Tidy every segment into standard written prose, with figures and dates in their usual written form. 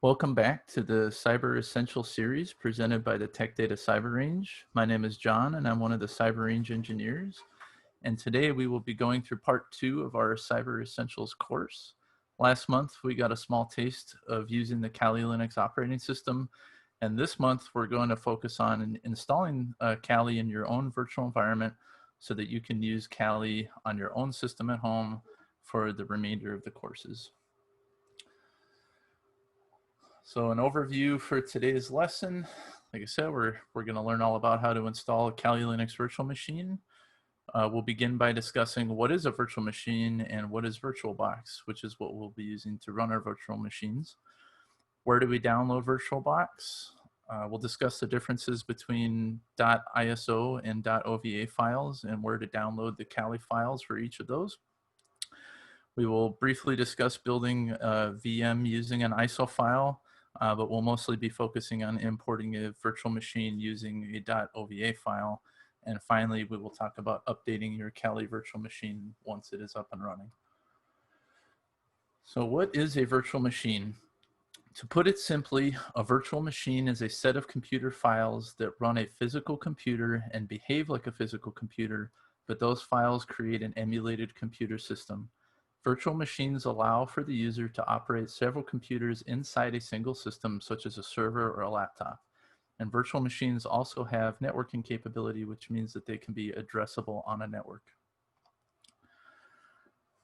Welcome back to the Cyber Essential series presented by the Tech Data Cyber Range. My name is John and I'm one of the Cyber Range engineers. And today we will be going through part 2 of our Cyber Essentials course. Last month we got a small taste of using the Kali Linux operating system. And this month we're going to focus on installing Kali in your own virtual environment so that you can use Kali on your own system at home for the remainder of the courses. So an overview for today's lesson, like I said, we're going to learn all about how to install a Kali Linux virtual machine. We'll begin by discussing what is a virtual machine and what is VirtualBox, which is what we'll be using to run our virtual machines. Where do we download VirtualBox? We'll discuss the differences between .iso and .ova files and where to download the Kali files for each of those. We will briefly discuss building a VM using an ISO file. But we'll mostly be focusing on importing a virtual machine using a .ova file. And finally, we will talk about updating your Kali virtual machine once it is up and running. So what is a virtual machine? To put it simply, a virtual machine is a set of computer files that run a physical computer and behave like a physical computer, but those files create an emulated computer system. Virtual machines allow for the user to operate several computers inside a single system, such as a server or a laptop. And virtual machines also have networking capability, which means that they can be addressable on a network.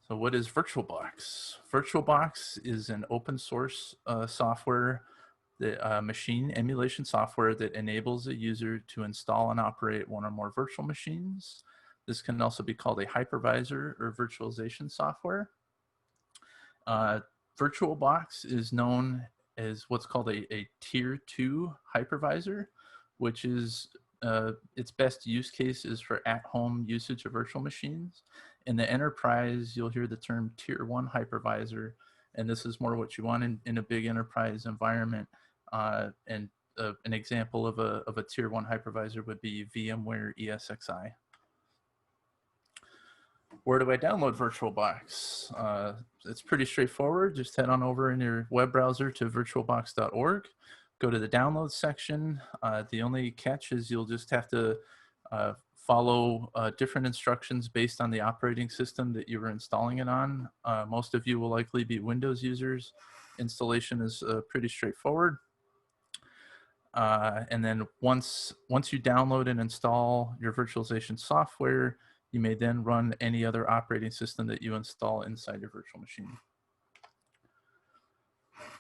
So what is VirtualBox? VirtualBox is an open source software, machine emulation software that enables a user to install and operate one or more virtual machines. This can also be called a hypervisor or virtualization software. VirtualBox is known as what's called a tier 2 hypervisor, which is its best use case is for at-home usage of virtual machines. In the enterprise, you'll hear the term tier 1 hypervisor, and this is more what you want in a big enterprise environment. An example of a tier 1 hypervisor would be VMware ESXi. Where do I download VirtualBox? It's pretty straightforward. Just head on over in your web browser to virtualbox.org. Go to the download section. The only catch is you'll just have to follow different instructions based on the operating system that you were installing it on. Most of you will likely be Windows users. Installation is pretty straightforward. And then once you download and install your virtualization software, you may then run any other operating system that you install inside your virtual machine.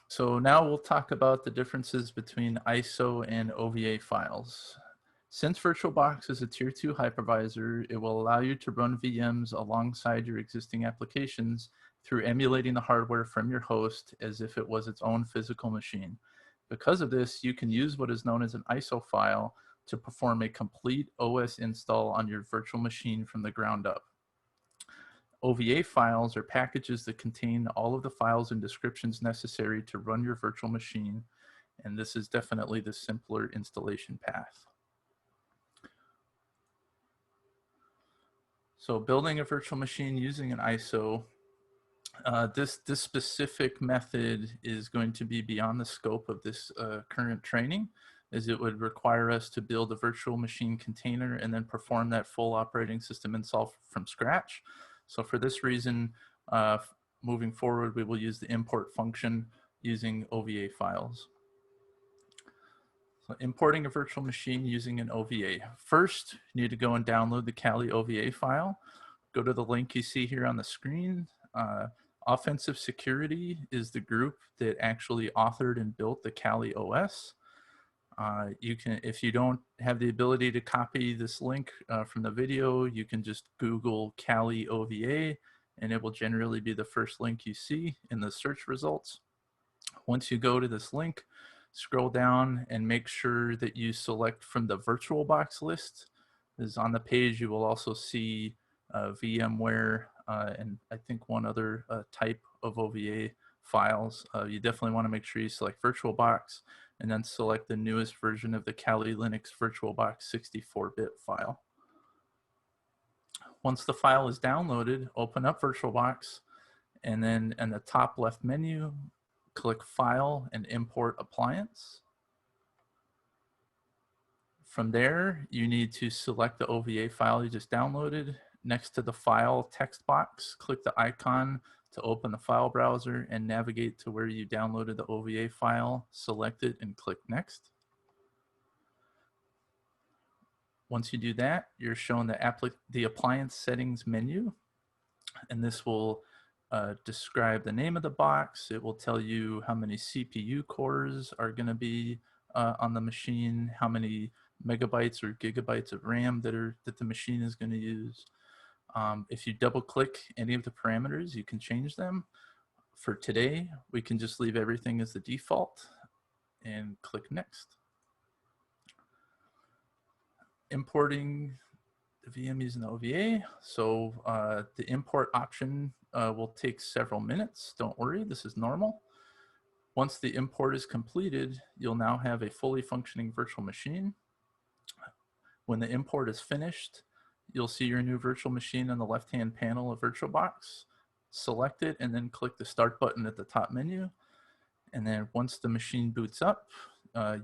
So now we'll talk about the differences between ISO and OVA files. Since VirtualBox is a tier 2 hypervisor, it will allow you to run VMs alongside your existing applications through emulating the hardware from your host as if it was its own physical machine. Because of this, you can use what is known as an ISO file to perform a complete OS install on your virtual machine from the ground up. OVA files are packages that contain all of the files and descriptions necessary to run your virtual machine, and this is definitely the simpler installation path. So building a virtual machine using an ISO, this specific method is going to be beyond the scope of this current training, as it would require us to build a virtual machine container and then perform that full operating system install from scratch. So for this reason, moving forward, we will use the import function using OVA files. So importing a virtual machine using an OVA. First, you need to go and download the Kali OVA file. Go to the link you see here on the screen. Offensive Security is the group that actually authored and built the Kali OS. You can, if you don't have the ability to copy this link from the video, you can just Google Kali OVA and it will generally be the first link you see in the search results. Once you go to this link, scroll down and make sure that you select from the VirtualBox list. As on the page, you will also see VMware and I think one other type of OVA files. You definitely want to make sure you select VirtualBox and then select the newest version of the Kali Linux VirtualBox 64-bit file. Once the file is downloaded, open up VirtualBox, and then in the top left menu, click File and Import Appliance. From there, you need to select the OVA file you just downloaded. Next to the File text box, click the icon to open the file browser and navigate to where you downloaded the OVA file. Select it and click Next. Once you do that, you're shown the Appliance Settings menu, and this will describe the name of the box. It will tell you how many CPU cores are going to be on the machine, how many megabytes or gigabytes of RAM that the machine is going to use. If you double click any of the parameters, you can change them. For today, we can just leave everything as the default and click Next. Importing the VM using the OVA. So the import option will take several minutes. Don't worry, this is normal. Once the import is completed, you'll now have a fully functioning virtual machine. When the import is finished, you'll see your new virtual machine on the left-hand panel of VirtualBox. Select it and then click the Start button at the top menu. And then once the machine boots up,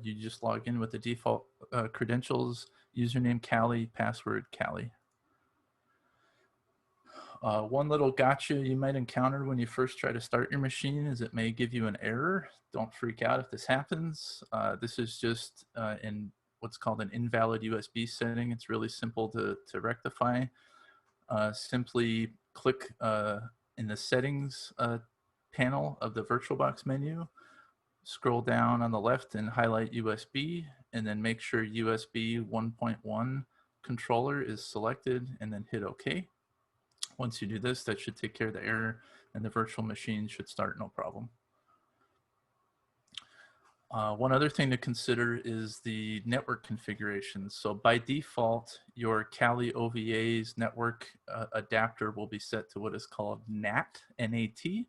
you just log in with the default credentials, username Callie, password Callie. One little gotcha you might encounter when you first try to start your machine is it may give you an error. Don't freak out if this happens. This is just in what's called an invalid USB setting. It's really simple to rectify. Simply click in the settings panel of the VirtualBox menu, scroll down on the left and highlight USB, and then make sure USB 1.1 controller is selected, and then hit OK. Once you do this, that should take care of the error, and the virtual machine should start no problem. One other thing to consider is the network configuration. So by default, your Kali OVA's network adapter will be set to what is called NAT, N-A-T.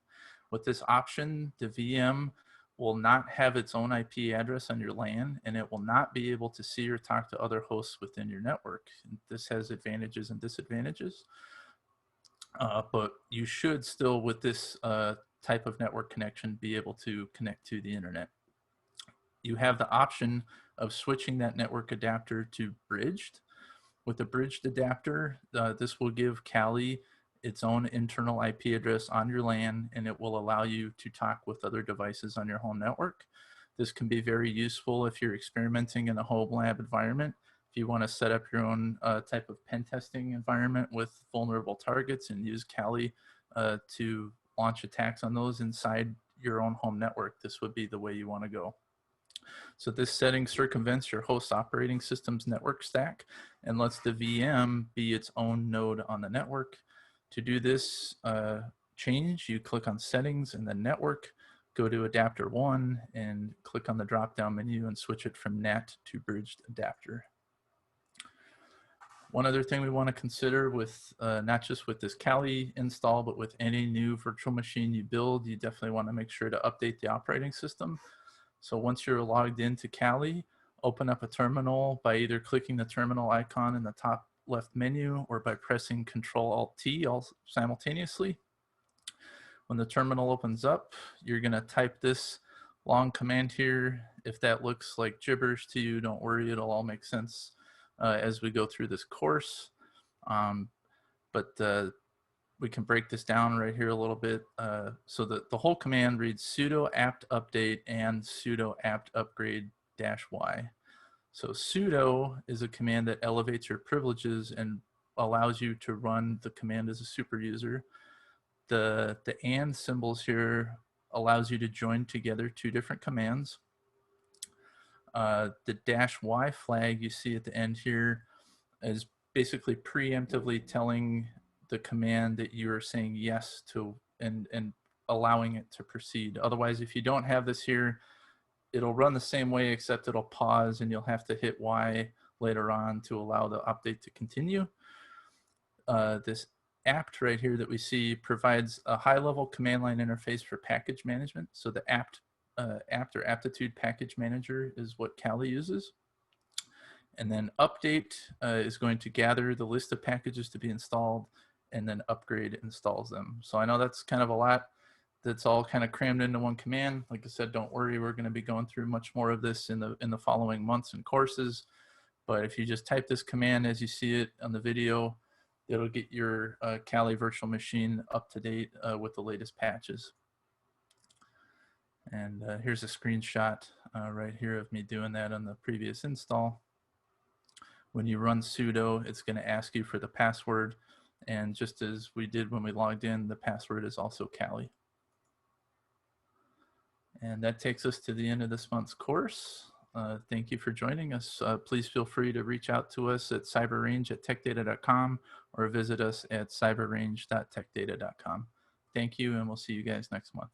With this option, the VM will not have its own IP address on your LAN, and it will not be able to see or talk to other hosts within your network. This has advantages and disadvantages, but you should still, with this type of network connection, be able to connect to the internet. You have the option of switching that network adapter to bridged. With the bridged adapter, this will give Kali its own internal IP address on your LAN, and it will allow you to talk with other devices on your home network. This can be very useful if you're experimenting in a home lab environment. If you want to set up your own type of pen testing environment with vulnerable targets and use Kali to launch attacks on those inside your own home network, this would be the way you want to go. So this setting circumvents your host operating system's network stack and lets the VM be its own node on the network. To do this change, you click on Settings and then Network, go to Adapter 1 and click on the drop-down menu and switch it from NAT to bridged adapter. One other thing we want to consider with not just with this Kali install, but with any new virtual machine you build, you definitely want to make sure to update the operating system. So once you're logged into Kali, open up a terminal by either clicking the terminal icon in the top left menu or by pressing Control-Alt-T all simultaneously. When the terminal opens up, you're going to type this long command here. If that looks like gibberish to you, don't worry, it'll all make sense as we go through this course. We can break this down right here a little bit. So the whole command reads sudo apt update and sudo apt upgrade -y. So sudo is a command that elevates your privileges and allows you to run the command as a super user. The and symbols here allows you to join together two different commands. The -y flag you see at the end here is basically preemptively telling the command that you are saying yes to and allowing it to proceed. Otherwise, if you don't have this here, it'll run the same way, except it'll pause and you'll have to hit Y later on to allow the update to continue. This apt right here that we see provides a high-level command line interface for package management. So the apt or aptitude package manager is what Kali uses. And then update is going to gather the list of packages to be installed, and then upgrade installs them. So I know that's kind of a lot. that's all kind of crammed into one command. Like I said, don't worry, we're going to be going through much more of this in the following months and courses. But if you just type this command as you see it on the video, it'll get your Kali virtual machine up to date with the latest patches. And here's a screenshot right here of me doing that on the previous install. When you run sudo, it's going to ask you for the password. And just as we did when we logged in, the password is also Kali. And that takes us to the end of this month's course. Thank you for joining us. Please feel free to reach out to us at cyberrange@techdata.com or visit us at cyberrange.techdata.com. Thank you, and we'll see you guys next month.